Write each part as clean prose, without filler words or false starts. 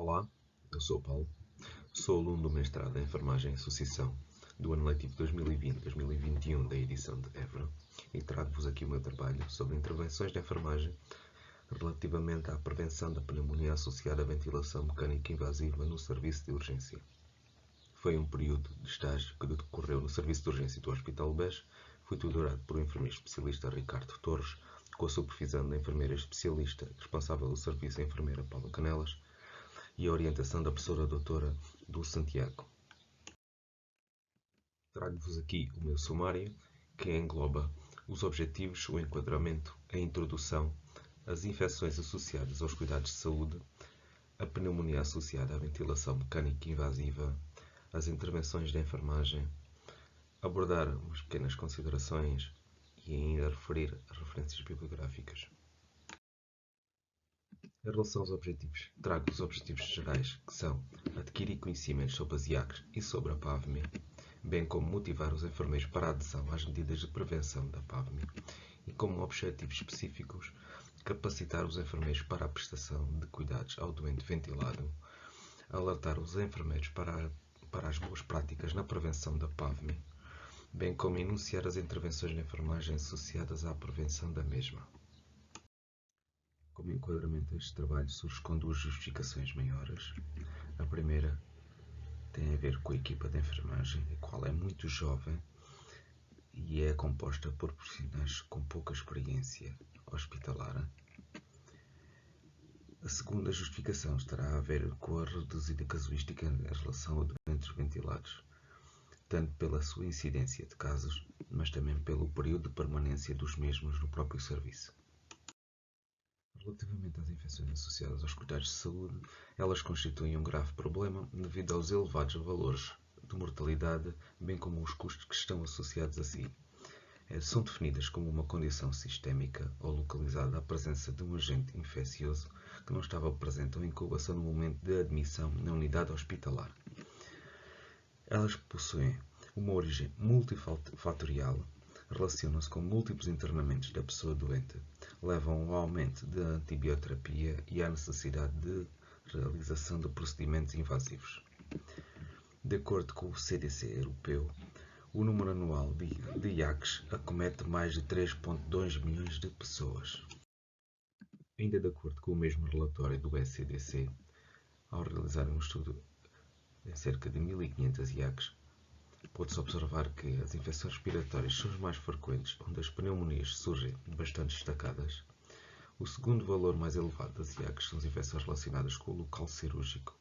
Olá, eu sou o Paulo, sou aluno do mestrado em Enfermagem e Associação do ano letivo 2020-2021 da edição de Évora e trago-vos aqui o meu trabalho sobre intervenções de enfermagem relativamente à prevenção da pneumonia associada à ventilação mecânica invasiva no serviço de urgência. Foi um período de estágio que decorreu no serviço de urgência do Hospital BES. Fui tutorado por um enfermeiro especialista, Ricardo Torres, com a supervisão da enfermeira especialista responsável do serviço, a enfermeira Paula Canelas, e a orientação da professora doutora Dulce Santiago. Trago-vos aqui o meu sumário, que engloba os objetivos, o enquadramento, a introdução, as infecções associadas aos cuidados de saúde, a pneumonia associada à ventilação mecânica invasiva, as intervenções de enfermagem, abordar umas pequenas considerações e ainda referir as referências bibliográficas. Em relação aos objetivos, trago os objetivos gerais, que são adquirir conhecimentos sobre as IACs e sobre a PAVME, bem como motivar os enfermeiros para a adesão às medidas de prevenção da PAVME e, como objetivos específicos, capacitar os enfermeiros para a prestação de cuidados ao doente ventilado, alertar os enfermeiros para as boas práticas na prevenção da PAVME, bem como enunciar as intervenções de enfermagem associadas à prevenção da mesma. Como enquadramento deste trabalho surge com duas justificações maiores. A primeira tem a ver com a equipa de enfermagem, a qual é muito jovem e é composta por profissionais com pouca experiência hospitalar. A segunda justificação estará a ver com a reduzida casuística em relação a doentes ventilados, tanto pela sua incidência de casos, mas também pelo período de permanência dos mesmos no próprio serviço. Relativamente às infecções associadas aos cuidados de saúde, elas constituem um grave problema devido aos elevados valores de mortalidade, bem como os custos que estão associados a si. São definidas como uma condição sistémica ou localizada à presença de um agente infeccioso que não estava presente ou em incubação no momento de admissão na unidade hospitalar. Elas possuem uma origem multifatorial, relacionam-se com múltiplos internamentos da pessoa doente, levam ao aumento da antibioterapia e à necessidade de realização de procedimentos invasivos. De acordo com o CDC europeu, o número anual de IACs acomete mais de 3,2 milhões de pessoas. Ainda de acordo com o mesmo relatório do ECDC, ao realizar um estudo em cerca de 1.500 IACs, pode-se observar que as infecções respiratórias são as mais frequentes, onde as pneumonias surgem bastante destacadas. O segundo valor mais elevado das IACs são as infecções relacionadas com o local cirúrgico,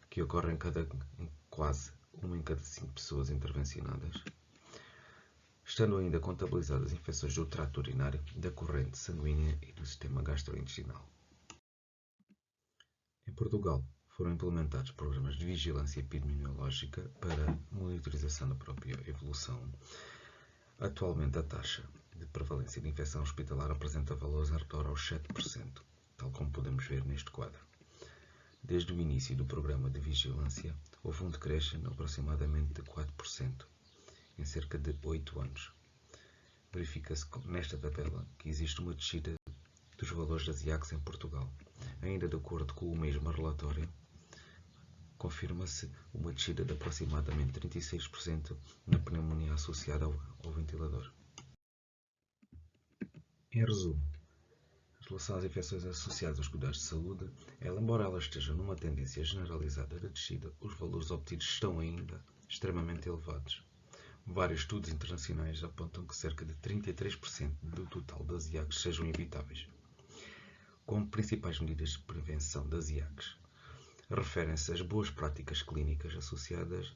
que ocorrem em quase 1 em cada 5 pessoas intervencionadas, estando ainda contabilizadas infecções do trato urinário, da corrente sanguínea e do sistema gastrointestinal. Em Portugal, foram implementados programas de vigilância epidemiológica para monitorização da própria evolução. Atualmente, a taxa de prevalência de infecção hospitalar apresenta valores em redor aos 7%, tal como podemos ver neste quadro. Desde o início do programa de vigilância, houve um decréscimo aproximadamente de 4%, em cerca de 8 anos. Verifica-se nesta tabela que existe uma descida dos valores das IACs em Portugal. Ainda de acordo com o mesmo relatório, confirma-se uma descida de aproximadamente 36% na pneumonia associada ao ventilador. Em resumo, em relação às infecções associadas aos cuidados de saúde, embora elas estejam numa tendência generalizada de descida, os valores obtidos estão ainda extremamente elevados. Vários estudos internacionais apontam que cerca de 33% do total das IACs sejam evitáveis. Como principais medidas de prevenção das IACs, referem-se às boas práticas clínicas associadas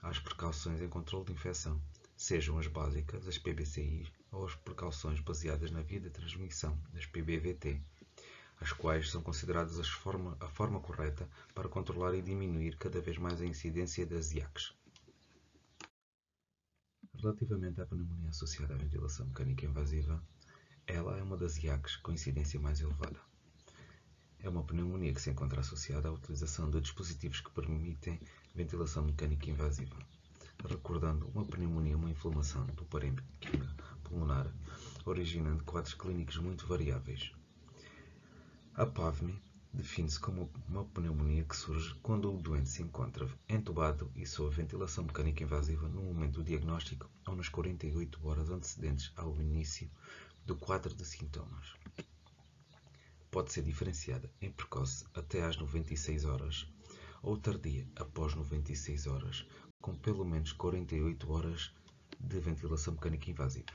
às precauções em controle de infecção, sejam as básicas, as PBCI, ou as precauções baseadas na via de transmissão, as PBVT, as quais são consideradas a forma correta para controlar e diminuir cada vez mais a incidência das IACs. Relativamente à pneumonia associada à ventilação mecânica invasiva, ela é uma das IACs com incidência mais elevada. É uma pneumonia que se encontra associada à utilização de dispositivos que permitem ventilação mecânica invasiva, recordando uma pneumonia, uma inflamação do parênquima pulmonar, originando quadros clínicos muito variáveis. A PAVME define-se como uma pneumonia que surge quando o doente se encontra entubado e sob ventilação mecânica invasiva no momento do diagnóstico ou nas 48 horas antecedentes ao início do quadro de sintomas. Pode ser diferenciada em precoce até às 96 horas ou tardia após 96 horas, com pelo menos 48 horas de ventilação mecânica invasiva.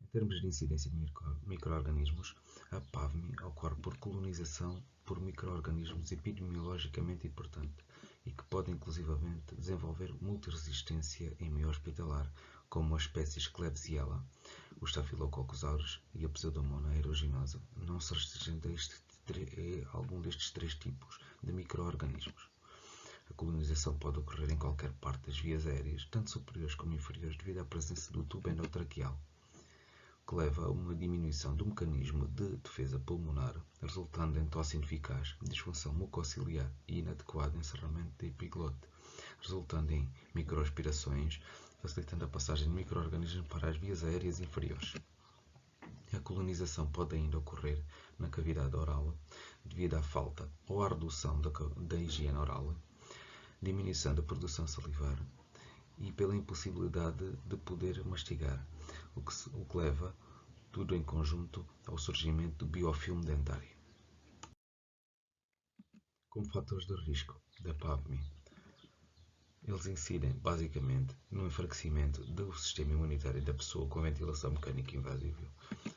Em termos de incidência de micro-organismos, a PAVMI ocorre por colonização por micro-organismos epidemiologicamente importantes e que podem inclusivamente desenvolver multiresistência em meio hospitalar, como as espécies Klebsiella, o Staphylococcus aureus e a Pseudomonas aeruginosa, não se restringendo a algum destes três tipos de micro-organismos. A colonização pode ocorrer em qualquer parte das vias aéreas, tanto superiores como inferiores, devido à presença do tubo endotraqueal, que leva a uma diminuição do mecanismo de defesa pulmonar, resultando em tosse ineficaz, disfunção mucociliar e inadequado encerramento da epiglote, resultando em microaspirações, facilitando a passagem de micro-organismos para as vias aéreas inferiores. A colonização pode ainda ocorrer na cavidade oral, devido à falta ou à redução da higiene oral, diminuição da produção salivar e pela impossibilidade de poder mastigar, o que leva, tudo em conjunto, ao surgimento do biofilme dentário. Como fatores de risco da PAVMI, eles incidem basicamente no enfraquecimento do sistema imunitário da pessoa com ventilação mecânica invasiva,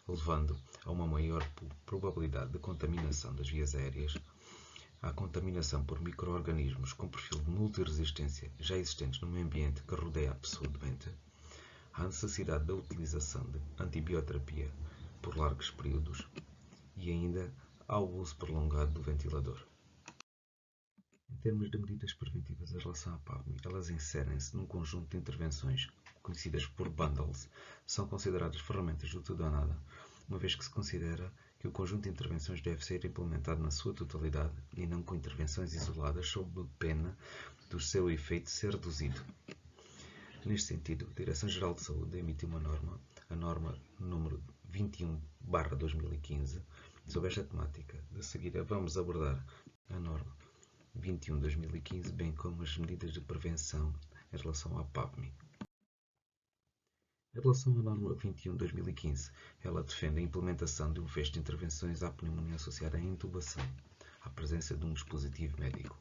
levando a uma maior probabilidade de contaminação das vias aéreas, à contaminação por micro-organismos com perfil de multiresistência já existentes no meio ambiente que rodeia a pessoa doente, à necessidade da utilização de antibioterapia por largos períodos e ainda ao uso prolongado do ventilador. Em termos de medidas preventivas em relação à PAVMI, elas inserem-se num conjunto de intervenções conhecidas por bundles, são consideradas ferramentas de tudo ou nada, uma vez que se considera que o conjunto de intervenções deve ser implementado na sua totalidade e não com intervenções isoladas sob pena do seu efeito ser reduzido. Neste sentido, a Direção-Geral de Saúde emitiu uma norma, a norma número 21/2015, sobre esta temática. De seguida vamos abordar a norma 21/2015, bem como as medidas de prevenção em relação à PAVMI. Em relação à norma 21/2015, ela defende a implementação de um fecho de intervenções à pneumonia associada à intubação, à presença de um dispositivo médico.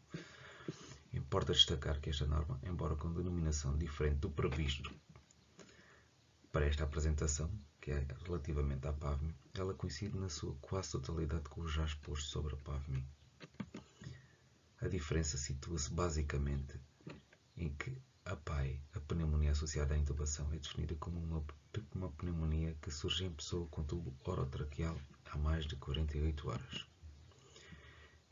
Importa destacar que esta norma, embora com denominação diferente do previsto para esta apresentação, que é relativamente à PAVMI, ela coincide na sua quase totalidade com o já exposto sobre a PAVMI. A diferença situa-se basicamente em que a PAI, a pneumonia associada à intubação, é definida como uma pneumonia que surge em pessoa com tubo orotraqueal há mais de 48 horas.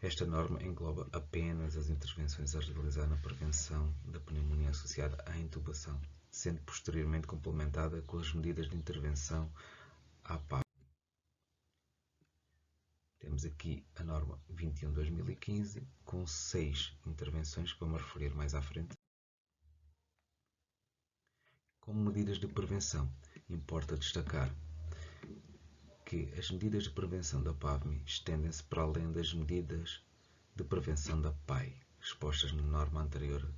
Esta norma engloba apenas as intervenções a realizar na prevenção da pneumonia associada à intubação, sendo posteriormente complementada com as medidas de intervenção à PAI. Temos aqui a norma 21/2015, com 6 intervenções que vamos referir mais à frente. Como medidas de prevenção, importa destacar que as medidas de prevenção da PAVMI estendem-se para além das medidas de prevenção da PAI, expostas na norma anterior,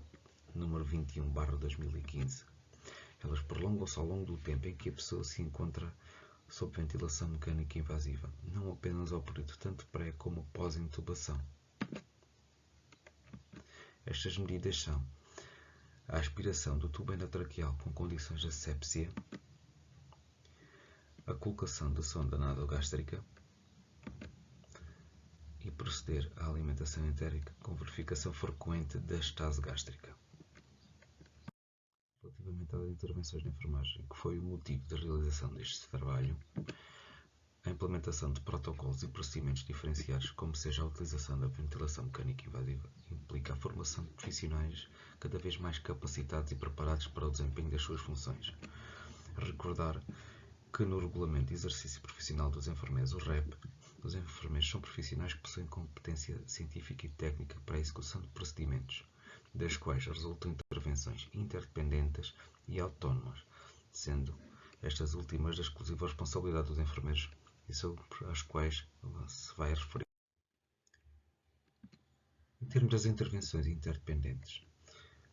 número 21/2015. Elas prolongam-se ao longo do tempo em que a pessoa se encontra sob ventilação mecânica invasiva, não apenas ao período tanto pré como pós-intubação. Estas medidas são a aspiração do tubo endotraqueal com condições de asepsia, a colocação da sonda nasogástrica e proceder à alimentação entérica com verificação frequente da estase gástrica. Relativamente às intervenções de enfermagem, que foi o motivo da realização deste trabalho, a implementação de protocolos e procedimentos diferenciados, como seja a utilização da ventilação mecânica invasiva, implica a formação de profissionais cada vez mais capacitados e preparados para o desempenho das suas funções. Recordar que no Regulamento de Exercício Profissional dos Enfermeiros, o REP, os enfermeiros são profissionais que possuem competência científica e técnica para a execução de procedimentos, das quais resultam intervenções interdependentes e autónomas, sendo estas últimas da exclusiva responsabilidade dos enfermeiros e sobre as quais se vai referir. Em termos das intervenções interdependentes,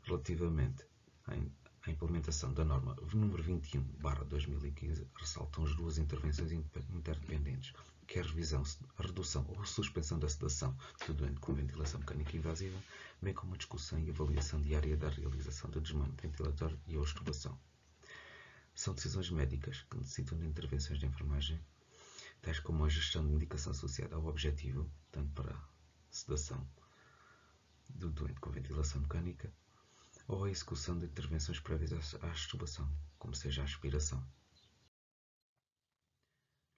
relativamente à implementação da norma número 21/2015, ressaltam as duas intervenções interdependentes, que é a redução ou suspensão da sedação do doente com ventilação mecânica invasiva, bem como a discussão e avaliação diária da realização do desmame ventilatório e a extubação. São decisões médicas que necessitam de intervenções de enfermagem, tais como a gestão de medicação associada ao objetivo, tanto para a sedação do doente com ventilação mecânica, ou a execução de intervenções prévias à extubação, como seja a aspiração.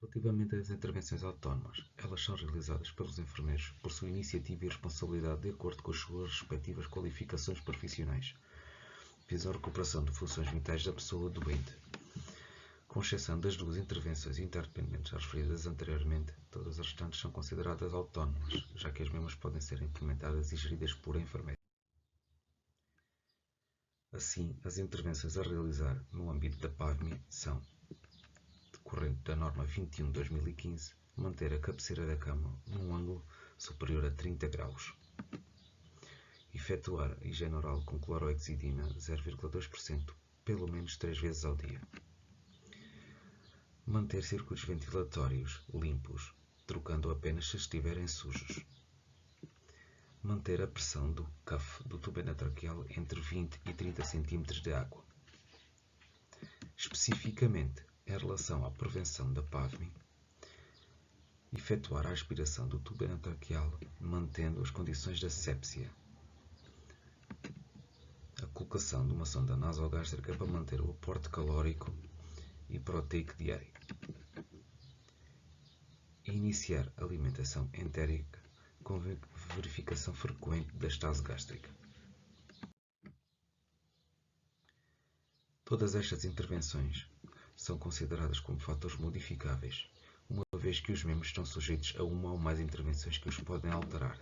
Relativamente às intervenções autónomas, elas são realizadas pelos enfermeiros por sua iniciativa e responsabilidade de acordo com as suas respectivas qualificações profissionais, visam a recuperação de funções vitais da pessoa doente. Com exceção das duas intervenções interdependentes referidas anteriormente, todas as restantes são consideradas autónomas, já que as mesmas podem ser implementadas e geridas por enfermeiros. Assim, as intervenções a realizar no âmbito da PAVMI são, decorrente da norma 21/2015, manter a cabeceira da cama num ângulo superior a 30 graus, efetuar a higiene oral com clorohexidina 0,2% pelo menos 3 vezes ao dia, manter circuitos ventilatórios limpos, trocando apenas se estiverem sujos, manter a pressão do CAF do tubo endotraqueal entre 20 e 30 cm de água. Especificamente, em relação à prevenção da PAVMI, efetuar a aspiração do tubo endotraqueal mantendo as condições da asepsia, a colocação de uma sonda nasogástrica para manter o aporte calórico e proteico diário, e iniciar a alimentação entérica com verificação frequente da estase gástrica. Todas estas intervenções são consideradas como fatores modificáveis, uma vez que os mesmos estão sujeitos a uma ou mais intervenções que os podem alterar.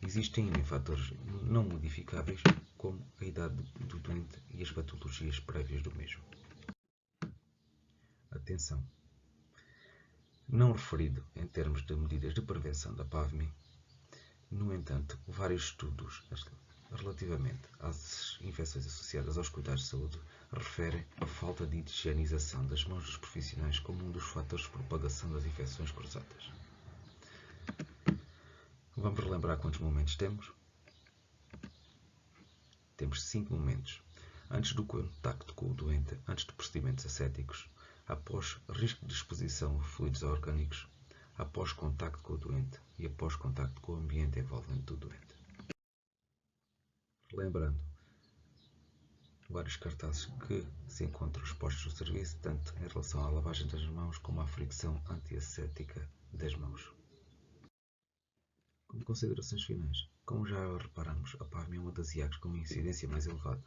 Existem ainda fatores não modificáveis, como a idade do doente e as patologias prévias do mesmo. Atenção! Não referido em termos de medidas de prevenção da PAVMI, no entanto, vários estudos relativamente às infecções associadas aos cuidados de saúde referem a falta de higienização das mãos dos profissionais como um dos fatores de propagação das infecções cruzadas. Vamos relembrar quantos momentos temos? Temos 5 momentos. Antes do contacto com o doente, antes de procedimentos ascéticos, após risco de exposição a fluidos orgânicos, após contacto com o doente e após contacto com o ambiente envolvente do doente. Lembrando, vários cartazes que se encontram expostos no serviço, tanto em relação à lavagem das mãos como à fricção antiassética das mãos. Como considerações finais, como já reparamos, a PAVMI é uma das IACs com uma incidência mais elevada.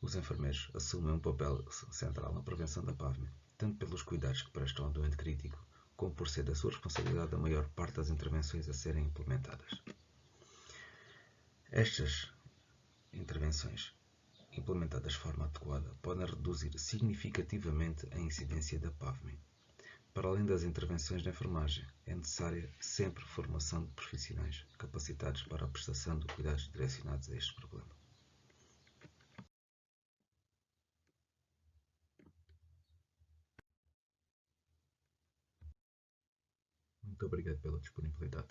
Os enfermeiros assumem um papel central na prevenção da PAVMI, tanto pelos cuidados que prestam ao doente crítico, como por ser da sua responsabilidade a maior parte das intervenções a serem implementadas. Estas intervenções, implementadas de forma adequada, podem reduzir significativamente a incidência da PAVMI. Para além das intervenções de enfermagem, é necessária sempre formação de profissionais capacitados para a prestação de cuidados direcionados a este problema. Muito obrigado pela disponibilidade.